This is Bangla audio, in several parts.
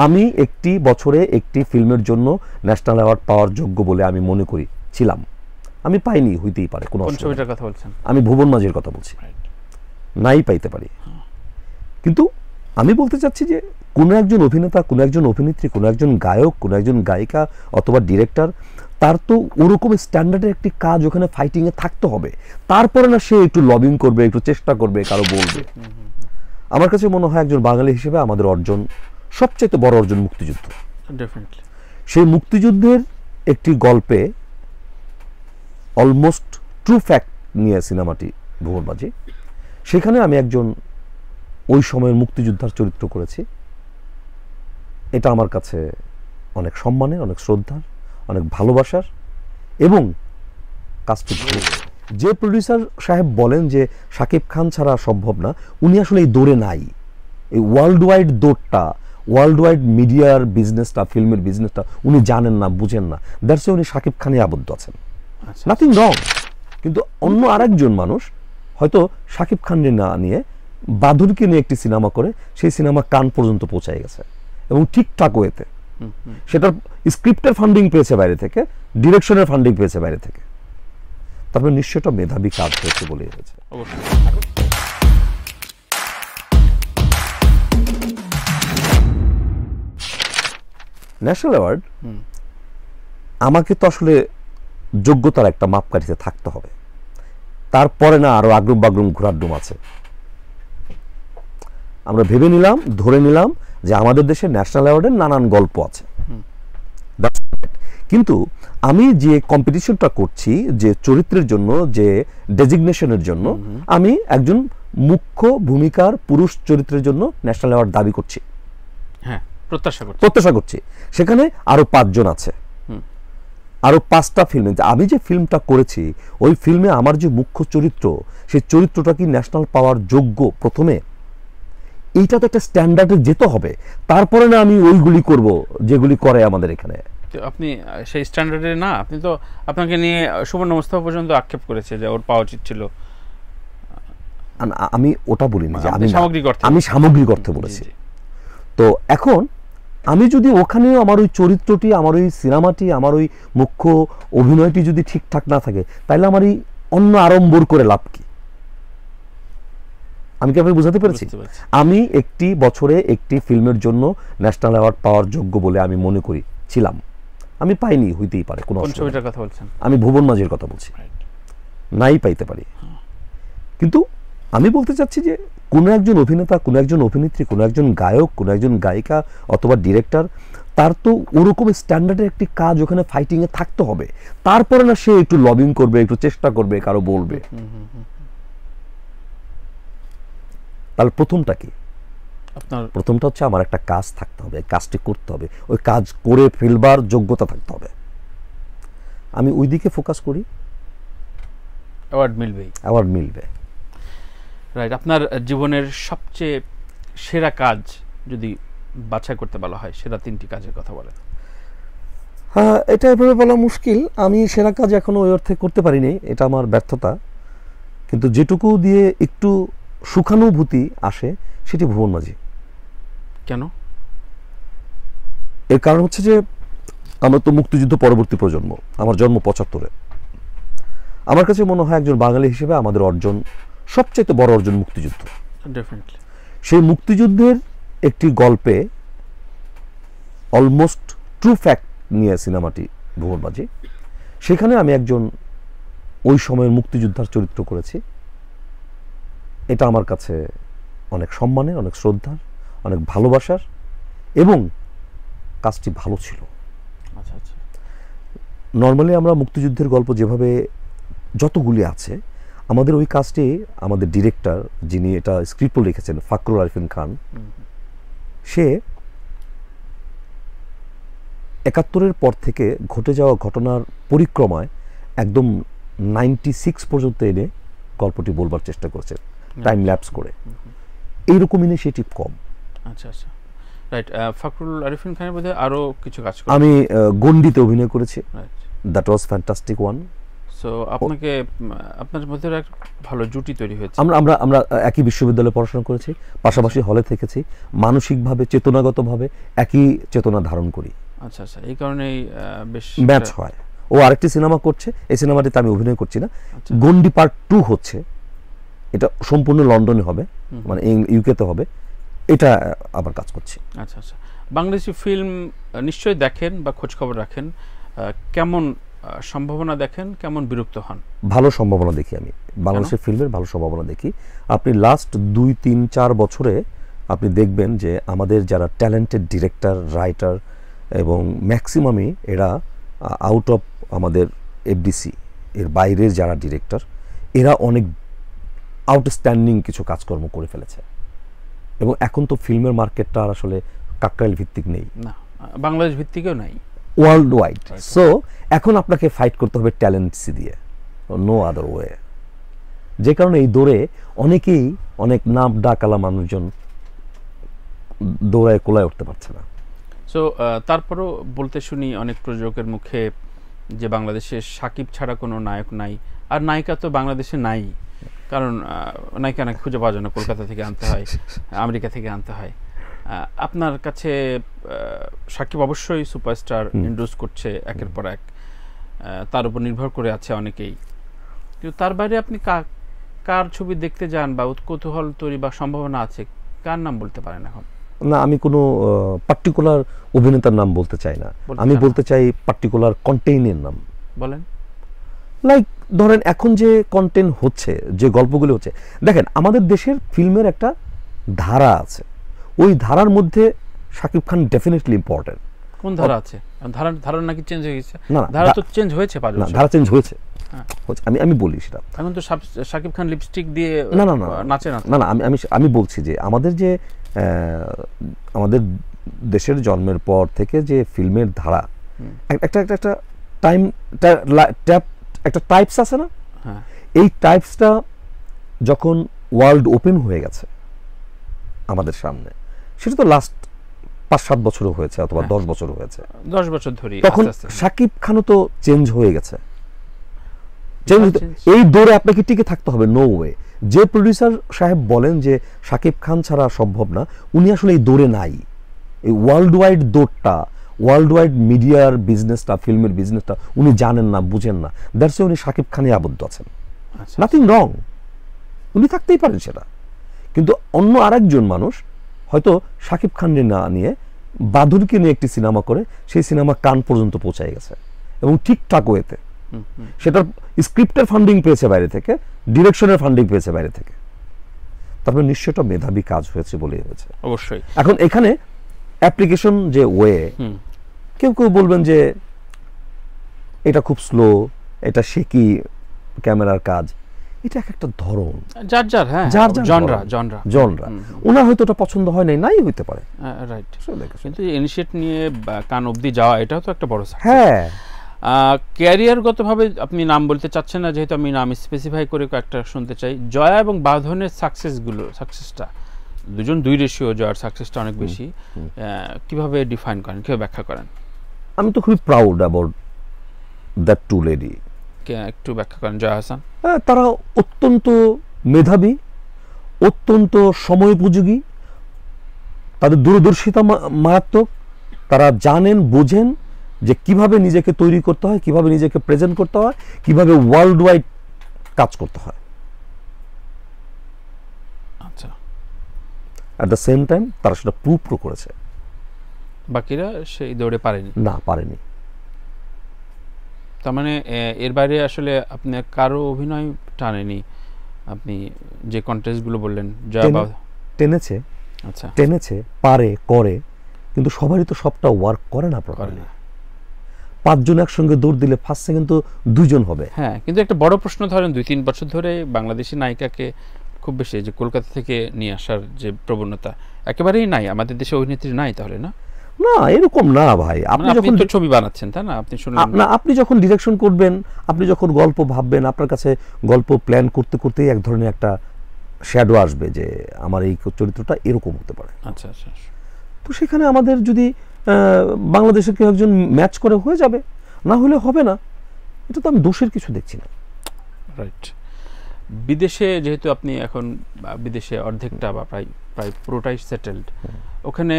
আমি একটি বছরে একটি ফিল্মের জন্য ন্যাশনাল অ্যাওয়ার্ড পাওয়ার যোগ্য বলে আমি মনে করি ছিলাম। আমি পাইনি, হইতেই পারে, কোনো ছবিটার কথা বলছেন? আমি ভুবন মাঝির কথা বলছি। নাই পাইতে পারি, কিন্তু আমি বলতে চাচ্ছি যে কোনো একজন অভিনেতা, কোনো একজন অভিনেত্রী, কোনো একজন গায়ক, কোনো একজন গায়িকা অথবা ডিরেক্টর, তার তো ওরকম স্ট্যান্ডার্ডের একটি কাজ ওখানে ফাইটিংয়ে থাকতে হবে। তারপরে না সে একটু লবিং করবে, একটু চেষ্টা করবে, কারো বলবে। আমার কাছে মনে হয় একজন বাঙালি হিসেবে আমাদের অর্জন, সবচেয়ে বড় অর্জন মুক্তিযুদ্ধ। সেই মুক্তিযুদ্ধের একটি গল্পে অলমোস্ট ট্রু ফ্যাক্ট নিয়ে সিনেমাটি ভুবন মাঝি। সেখানে আমি একজন ওই সময়ের মুক্তিযোদ্ধার চরিত্র করেছি। এটা আমার কাছে অনেক সম্মানের, অনেক শ্রদ্ধার, অনেক ভালোবাসার। এবং কাজটি যে প্রডিউসার সাহেব বলেন যে শাকিব খান ছাড়া সম্ভব না, উনি আসলে এই দৌড়ে নাই। এই ওয়ার্ল্ড ওয়াইড দৌড়টা, ওয়ার্ল্ড ওয়াইড মিডিয়ার বিজনেসটা, ফিল্মের বিজনেসটা উনি জানেন না, বুঝেন না। দ্যাটস উনি শাকিব খানে আবদ্ধ আছেন, নাথিং রং। কিন্তু অন্য আরেকজন মানুষ হয়তো শাকিব খানকে না নিয়ে বাদুরকে নিয়ে একটি সিনেমা করে, সেই সিনেমা কান পর্যন্ত পৌঁছায় গেছে এবং ঠিকঠাক ওয়েতে। সেটার স্ক্রিপ্টের ফান্ডিং পেয়েছে বাইরে থেকে, ডিরেকশনের ফান্ডিং পেয়েছে বাইরে থেকে। তারপরে নিশ্চয়টা মেধাবী কাজ হয়েছে বলে হয়েছে। ন্যাশনাল অ্যাওয়ার্ড আমাকে তো আসলে যোগ্যতার একটা মাপকাঠিতে থাকতে হবে, তারপরে না আরো আগ্রুম বাগ্রুম ঘোরার ডুম আছে। আমরা ভেবে নিলাম, ধরে নিলাম যে আমাদের দেশে ন্যাশনাল অ্যাওয়ার্ডের নানান গল্প আছে, কিন্তু আমি যে কম্পিটিশনটা করছি, যে চরিত্রের জন্য, যে ডেজিগনেশনের জন্য, আমি একজন মুখ্য ভূমিকার পুরুষ চরিত্রের জন্য ন্যাশনাল অ্যাওয়ার্ড দাবি করছি। হ্যাঁ, প্রত্যাশা করছি। সেখানে আরো 5 জন আছে, আরো 5টা ফিল্মে। আমি যে ফিল্মটা করেছি, ওই ফিল্মে আমার যে মুখ্য চরিত্র, সেই চরিত্রটা কি ন্যাশনাল পাওয়ার যোগ্য প্রথমে? এইটা তো একটা স্ট্যান্ডার্ডে যেতে হবে, তারপরে না আমি ওইগুলি করব যেগুলি করে আমাদের এখানে। আপনি সেই স্ট্যান্ডার্ডে না, আপনি তো আপনাকে নিয়ে সুবর্ণ মোস্তফা পর্যন্ত আক্ষেপ করেছে যে ওর পাওয়া উচিত ছিল। আমি ওটা বলিনি, যে আমি সামগ্রিক অর্থে বলেছি। তো এখন আমি যদি ওখানে আমার ওই চরিত্রটি, আমার ওই সিনেমাটি, আমার ওই মুখ্য অভিনয়টি যদি ঠিকঠাক না থাকে, তাহলে আমার এই অন্য আড়ম্বর করে লাভ কি? আমি কি আপনাকে বুঝাতে পেরেছি? আমি একটি বছরে একটি ফিল্মের জন্য ন্যাশনাল অ্যাওয়ার্ড পাওয়ার যোগ্য বলে আমি মনে করি ছিলাম। আমি পাইনি, হইতেই পারে, কোনো ছবিটার কথা বলছেন? আমি ভুবন মাঝির কথা বলছি। নাই পাইতে পারি, কিন্তু আমি বলতে চাচ্ছি যে কোনো একজন অভিনেতা, কোনো একজন অভিনেত্রী, কোনো একজন গায়ক, কোনো একজন গায়িকা অথবা ডিরেক্টর, তার তো ওরকম স্ট্যান্ডার্ডের একটি কাজ ওখানে ফাইটিংয়ে থাকতে হবে। তারপরে না সে একটু লবিং করবে, একটু চেষ্টা করবে, কারো বলবে। তাহলে প্রথমটা কি? প্রথমটা হচ্ছে আমার একটা কাজ থাকতে হবে, কাজটি করতে হবে, ওই কাজ করে ফেলবার যোগ্যতা থাকতে হবে। আমি ওই দিকে ফোকাস করি, অ্যাওয়ার্ড মিলবে। রাইট। আপনার জীবনের সবচেয়ে সেরা কাজ যদি বাছাই করতে বলা হয়, সেরা 3টি কাজের কথা বলেন। হ্যাঁ, এটা এভাবে বলা মুশকিল। আমি সেরা কাজ এখনো ওই অর্থে করতে পারিনি, এটা আমার ব্যর্থতা। কিন্তু যেটুকু দিয়ে একটু সুখানুভূতি আসে, সেটি ভুবন মাঝি। কেন? এর কারণ হচ্ছে যে আমরা তো মুক্তিযুদ্ধ পরবর্তী প্রজন্ম, আমার জন্ম 75-এ। আমার কাছে মনে হয় একজন বাঙালি হিসেবে আমাদের অর্জন, সবচেয়ে বড় অর্জন মুক্তিযুদ্ধ। সেই মুক্তিযুদ্ধের একটি গল্পে অলমোস্ট ট্রু ফ্যাক্ট নিয়ে সিনেমাটি ভুবন মাঝি। সেখানে আমি একজন ওই সময়ের মুক্তিযোদ্ধার চরিত্র করেছি। এটা আমার কাছে অনেক সম্মানের, অনেক শ্রদ্ধার, অনেক ভালোবাসার, এবং কাজটি ভালো ছিল। নর্মালি আমরা মুক্তিযুদ্ধের গল্প যেভাবে যতগুলি আছে, আমাদের ওই কাজটি আমাদের ডিরেক্টর, যিনি এটা স্ক্রিপ্টও লিখেছেন, ফাকরুল আরিফিন খান, সে 71-এর পর থেকে ঘটে যাওয়া ঘটনার পরিক্রমায় একদম 96 পর্যন্ত এনে গল্পটি বলবার চেষ্টা করছে, টাইম ল্যাপস করে। এইরকম ইনিশিয়েটিভ কম। আচ্ছা আচ্ছা, রাইট। ফাকরুল আরিফিন খানের বোধহয় আরো কিছু কাজ আমি গন্ডিতে অভিনয় করেছি, that was fantastic one. So আপনাকে আপনার মধ্যে এক ভালো জুটি তৈরি হয়েছে। আমরা আমরা আমরা একই বিশ্ববিদ্যালয়ে পড়াশোনা করেছি, পাশাপাশি হলে থেকেছি, মানসিকভাবে চেতনাগতভাবে একই চেতনা ধারণ করি। আচ্ছা আচ্ছা, এই কারণেই বেশ ম্যাচ হয়। ও আরেকটি সিনেমা করছে, এই সিনেমাটিতে আমি অভিনয় করছি না, গন্ডি পার্ট 2 হচ্ছে, এটা সম্পূর্ণ লন্ডনে হবে, মানে ইউকেতে হবে, এটা আবার কাজ করছি। আচ্ছা আচ্ছা, বাংলাদেশি ফিল্ম নিশ্চয়ই দেখেন বা খোঁজ খবর রাখেন, কেমন সম্ভাবনা দেখেন, কেমন বিরক্ত হন? ভালো সম্ভাবনা দেখি আমি বাংলাদেশের ফিল্মের, ভালো সম্ভাবনা দেখি। আপনি লাস্ট 2-3-4 বছরে আপনি দেখবেন যে আমাদের যারা ট্যালেন্টেড ডিরেক্টর, রাইটার এবং ম্যাক্সিমামই এরা আউট অফ আমাদের এফডিসি এর বাইরের যারা ডিরেক্টর, এরা অনেক আউটস্ট্যান্ডিং কিছু কাজকর্ম করে ফেলেছে। এবং এখন তো ফিল্মের মার্কেটটা আর আসলে কাকরাইল ভিত্তিক নেই, না বাংলাদেশ ভিত্তিকও নাই, ওয়ার্ল্ড ওয়াইড। সো এখন আপনাকে ফাইট করতে হবে ট্যালেন্টসি দিয়ে, নো আদার ওয়ে। যে কারণে এই দৌড়ে অনেকেই, অনেক নাম ডাকালা মানুষজন দৌড়ায় কোলায় উঠতে পারছে না। সো তারপরও বলতে শুনি অনেক প্রযোজকের মুখে যে বাংলাদেশে সাকিব ছাড়া কোনো নায়ক নাই, আর নায়িকা তো বাংলাদেশে নাই, কারণ নায়িকা নাকি খুঁজে পাওয়া যায় না, কলকাতা থেকে আনতে হয়, আমেরিকা থেকে আনতে হয়। আপনার কাছে সাকিব অবশ্যই সুপারস্টার ইন্ড্রোজ করছে একের পর এক, তার উপর নির্ভর করে আছে অনেকেই, কিন্তু তার বাইরে আপনি কার ছবি দেখতে যান বা কৌতূহল তৈরি বা সম্ভাবনা আছে, কার নাম বলতে পারেন এখন? না, আমি কোনো পার্টিকুলার অভিনেতার নাম বলতে চাই না, আমি বলতে চাই পার্টিকুলার কন্টেইনের নাম। বলেন। লাইক ধরেন এখন যে কন্টেন্ট হচ্ছে, যে গল্পগুলো হচ্ছে, দেখেন আমাদের দেশের ফিল্মের একটা ধারা আছে, ওই ধারার মধ্যে শাকিব খান ডেফিনেটলি ইম্পর্টেন্ট। কোন ধারা আছে? ধারা নাকি চেঞ্জ হয়ে গেছে? না, ধারা তো চেঞ্জ হয়েছে, না ধারা চেঞ্জ হয়েছে, আমি বলি সেটা। এখন তো শাকিব খান লিপস্টিক দিয়ে না না না নাচে না, না না, আমি বলছি যে আমাদের যে আমাদের দেশের জন্মের পর থেকে যে ফিল্মের ধারা, একটা একটা একটা টাইম একটা টাইপস আছে না, এই টাইপসটা যখন ওয়ার্ল্ড ওপেন হয়ে গেছে আমাদের সামনে, সেটা তো লাস্ট 5-7 বছরও হয়েছে, অথবা 10 বছরও হয়েছে, 10 বছর ধরে, তখন শাকিব খানও তো চেঞ্জ হয়ে গেছে। এই দৌড়ে আপনাকে টিকে থাকতে হবে, নো ওয়ে। যে প্রডিউসার সাহেব বলেন যে শাকিব খান ছাড়া সম্ভব না, উনি আসলে এই দৌড়ে নাই। এই ওয়ার্ল্ড ওয়াইড দৌড়টা, ওয়ার্ল্ড ওয়াইড মিডিয়ার বিজনেসটা, ফিল্মের বিজনেসটা উনি জানেন না, বুঝেন না, দ্যাটস উনি শাকিব খানে আবদ্ধ আছেন। নাথিং রং, উনি থাকতেই পারেন সেটা, কিন্তু অন্য আরেকজন মানুষ হয়তো শাকিব খানকে না নিয়ে বাদুরকে নিয়ে একটি সিনেমা করে, সেই সিনেমা কান পর্যন্ত পৌঁছায় গেছে এবং ঠিকঠাক ওয়েতে। সেটার স্ক্রিপ্টের ফান্ডিং পেয়েছে বাইরে থেকে, ডিরেকশনের ফান্ডিং পেয়েছে বাইরে থেকে, তারপরে নিশ্চয়টা মেধাবী কাজ হয়েছে বলেই হয়েছে। অবশ্যই। এখন এখানে অ্যাপ্লিকেশন যে ওয়ে, কেউ কেউ বলবেন যে এটা খুব স্লো, এটা শেকি ক্যামেরার কাজ, এটা একটা ধরন, যার যার, হ্যাঁ, যার জনরা, ওনার হয়তো এটা পছন্দ হয় নাই হইতে পারে, রাইট। কিন্তু ইনিশিয়েট নিয়ে কান অবধি যাওয়া, এটাও তো একটা বড় সাকসেস। হ্যাঁ, ক্যারিয়ারগতভাবে আপনি নাম বলতে চাচ্ছেন না, যেহেতু আমি নাম স্পেসিফাই করে কয়েকটা শুনতে চাই। জয়া এবং বাঁধনের সাকসেসটা দুজন 2 রেশিও, জয়ার সাকসেসটা অনেক বেশি, কিভাবে ডিফাইন করেন, কিভাবে ব্যাখ্যা করেন? আমি তো খুবই proud about that two lady. একটু ব্যাখ্যা করেন। জয়া হাসান, তারা অত্যন্ত মেধাবী, অত্যন্ত সময়োপযোগী, তাদের দূরদর্শিতা মারাত্মক, তারা জানেন, বোঝেন যে কিভাবে নিজেকে তৈরি করতে হয়, কিভাবে নিজেকে প্রেজেন্ট করতে হয়, কিভাবে ওয়ার্ল্ড ওয়াইড কাজ করতে হয়। আচ্ছা, অ্যাট দ্য সেম টাইম তারা সেটা প্রুভও করেছে, বাকিরা সেই দৌড়ে পারেনি। তার মানে এর বাইরে আসলে আপনি কারো অভিনয় টানেনি, আপনি যে কন্টেস্টগুলো বললেন, টেনেছে, আচ্ছা টেনেছে, পারে, করে, কিন্তু সবারই তো সবটা ওয়ার্ক করে না প্রপারলি। 5 জন একসঙ্গে দৌড় দিলে ফার্স্ট সেকেন্ড তো 2 জন হবে। হ্যাঁ, কিন্তু একটা বড় প্রশ্ন, ধরেন 2-3 বছর ধরে বাংলাদেশি নায়িকাকে খুব বেশি যে কলকাতা থেকে নিয়ে আসার যে প্রবণতা একেবারেই নাই, আমাদের দেশে অভিনেত্রী নাই, তাহলে না? না, এরকম না ভাই। আপনি যখন ছবি বানাচ্ছেন, তাই না, আপনি শুনলেন না, আপনি যখন ডিরেকশন করবেন, আপনি যখন গল্প ভাববেন, আপনার কাছে গল্প প্ল্যান করতে করতেই এক ধরনের একটা শ্যাডো আসবে যে আমার এই চরিত্রটা এরকম হতে পারে। আচ্ছা আচ্ছা, তো সেখানে আমাদের যদি বাংলাদেশের কেউ একজন ম্যাচ করে হয়ে যাবে, না হলে হবে না, এটা তো আমি দোষের কিছু দেখছি না। রাইট। বিদেশে যেহেতু আপনি এখন বিদেশে অর্ধেকটা বা প্রায় প্রায় পুরোটাই সেটেলড, ওখানে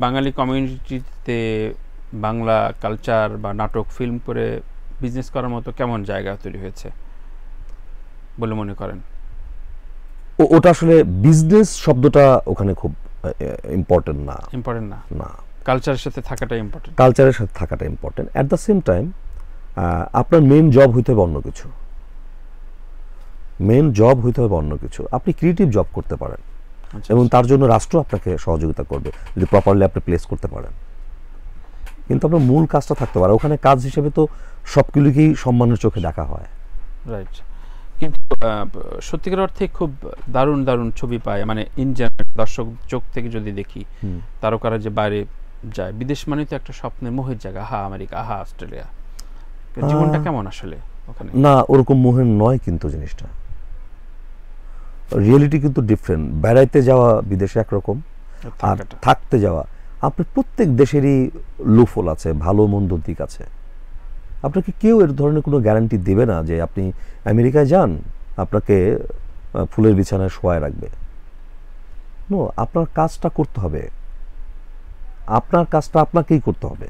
বাঙালি কমিউনিটিতে বাংলা কালচার বা নাটক ফিল্ম করে বিজনেস করার মতো কেমন জায়গা তৈরি হয়েছে বলে মনে করেন? ওটা আসলে বিজনেস শব্দটা ওখানে খুব ইম্পর্টেন্ট না। ইম্পর্টেন্ট না, না, কালচারের সাথে থাকাটা ইম্পর্টেন্ট। কালচারের সাথে থাকাটা important. At the same time আপনার মেন জব হইতে হবে অন্য কিছু, মেন জব হইতে হবে অন্য কিছু। আপনি ক্রিয়েটিভ জব করতে পারেন এবং তার জন্য রাষ্ট্র আপনাকে সহযোগিতা করবে যদি প্রপারলি আপনি প্লেস করতে পারেন, কিন্তু আপনার মূল কাজটা থাকতে পারে। ওখানে কাজ হিসেবে তো সবগুলোকেই সম্মানের চোখে দেখা হয়। রাইট। কিন্তু সত্যিকার অর্থে খুব দারুণ দারুণ ছবি পায়, মানে ইন জেনারেল দর্শক চোখ থেকে যদি দেখি, তারকারা যে বাইরে যায়, বিদেশ মানে তো একটা স্বপ্নের মোহের জায়গা, আহা আমেরিকা, আহা অস্ট্রেলিয়া। জীবনটা কেমন আসলে ওখানে? না, ওরকম মোহের নয়, কিন্তু জিনিসটা রিয়েলিটি কিন্তু ডিফারেন্ট। বেড়াইতে যাওয়া বিদেশে একরকম, আর থাকতে যাওয়া, আপনার প্রত্যেক দেশেরই লুফল আছে, ভালো মন্দ দিক আছে। আপনাকে কেউ এর ধরনের কোনো গ্যারান্টি দেবে না যে আপনি আমেরিকায় যান আপনাকে ফুলের বিছানায় শোয়ায় রাখবে। নো, আপনার কাজটা করতে হবে, আপনার কাজটা আপনাকেই করতে হবে।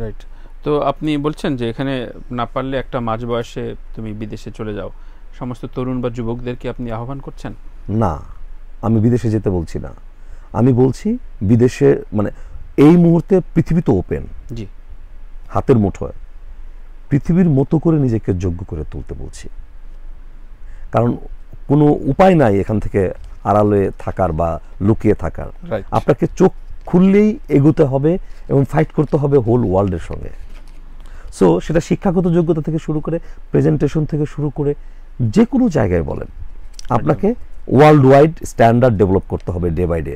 রাইট। তো আপনি বলছেন যে এখানে না পারলে একটা মাঝ বয়সে তুমি বিদেশে চলে যাও, সমস্ত তরুণ বা যুবকদেরকে আপনি আহ্বান করছেন? না, আমি বিদেশে যেতে বলছি না। আমি বলছি বিদেশে, মানে এই মুহূর্তে পৃথিবী তো ওপেন, জি, হাতের মুঠোয়, পৃথিবীর মতো করে নিজেকে যোগ্য করে তুলতে বলছি। কারণ কোনো উপায় নাই এখান থেকে আড়ালে থাকার বা লুকিয়ে থাকার। আপনাকে চোখ খুললেই এগোতে হবে এবং ফাইট করতে হবে হোল ওয়ার্ল্ডের সঙ্গে। সো সেটা শিক্ষাগত যোগ্যতা থেকে শুরু করে, প্রেজেন্টেশন থেকে শুরু করে, যে কোনো জায়গায় বলেন, আপনাকে ওয়ার্ল্ড ওয়াইড স্ট্যান্ডার্ড ডেভেলপ করতে হবে ডে বাই ডে।